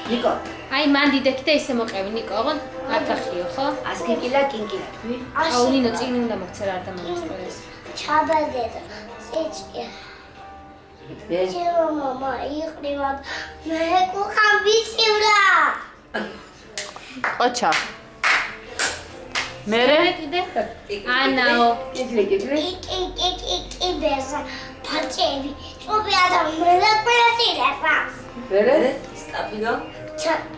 Niko. Ai mandi da kita isე მოყევი ნიკო, ოღონდ ათახიო, ხო? ასკიკილა კინკილა თქვი. აუნინო წიგნი უნდა მოგცერ არ დამოწყდეს. ჩაბადეთ. წიჭი. ჩემო მამა იყრივად მე კუხან ვიცივრა. ოჩა. მერე კიდე? ანაო. კი ბეზა. ფაჭები. წუბია და მე პრესირება. მერე? სტაფილო?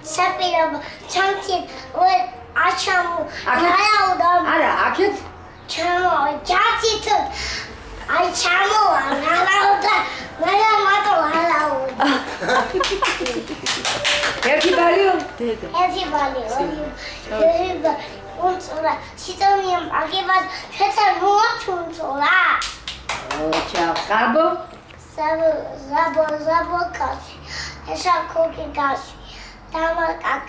საპირო ჩამცი აჩამო რააუდა არა აქეთ ჩამო ჯაცით აი ჩამო რააუდა რაამატო რააუდა ერთი ბალიო ერთი ბალიო უნწულა სიტომიამ აგებად შეთა მოაჩუნწულა ოჩა ხაბო ზაბო კაცი ესა კოკი გასი დამაკაკ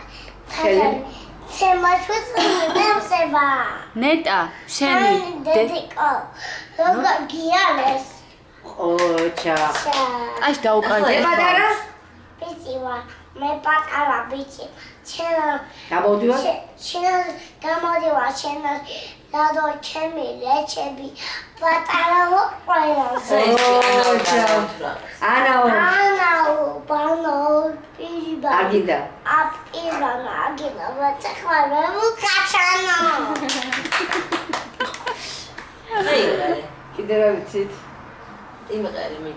შემაჩვენს მემსება ნეტა შენი დედიკო როგორ გიალეს ოჩა აი დაუკარგე მე პატარა ბიჭი ვარ მე პატარა ბიჭი შენ გამოდივა გამოდივა შენ დადო ჩემი ლეჩები პატარა მოყოლას ოჩა ანაო ბანო პირიბა აგიდა აპირა აგიდა ვაცხვა მუკაჩანო კიდე რა ვიცით იმღერი მე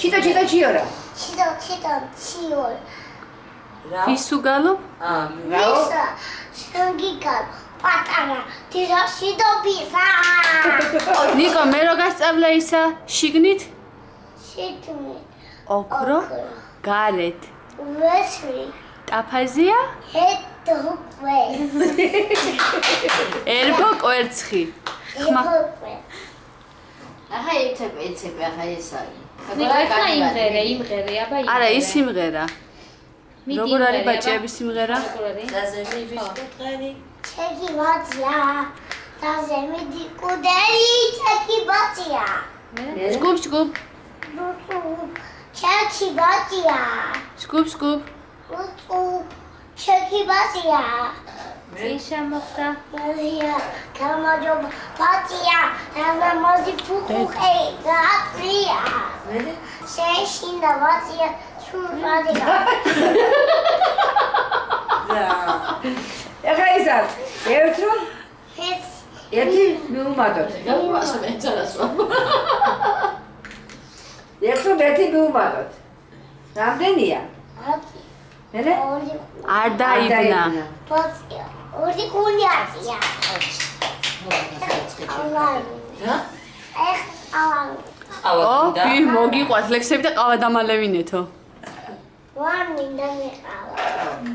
ჩიტო ჩიორა ჩიტო ჩიორ ფისუგალო რაო შანგიკალ პატარა თირაში დობიზა ნიკო მე რო გასწავლე ისა შიგნით შიტმი ოქრო გარეთ ვესრი ტაფაზია ედოკვე ერბო კვერცხი ხმა ახლა ეცები ახლა ეს არის ნიკო ეხლა იმღერე აბა არა ის სიმღერა როგორ არის ბაჭიების სიმღერა დაზემი ბისკუტყარი ჩეკი ბაჭია დაზემი დიკუდელი ჩეკი ბაჭია სკუპ სკუპ ჩეკი ბაჭია სკუპ სკუპ ჩეკი ბაჭია ისა მოხდა მერია გამარჯობა ბაჭია დამამოზი ფუხე გააცია მერე შეშინდა ბაჭია სულადია ეხლა ისა ერთრო ეს ერთი მიუმატოთ გავასო მე ძალასო ერთრო ერთი მიუმატოთ რამდენია აკი მერე არ დაიბნა ბაჭია ორი გუნიაცია რა ო ბი მოგიყვათ ლექსები და ყავა დამალევინეთო ვარ მინდა მეყავა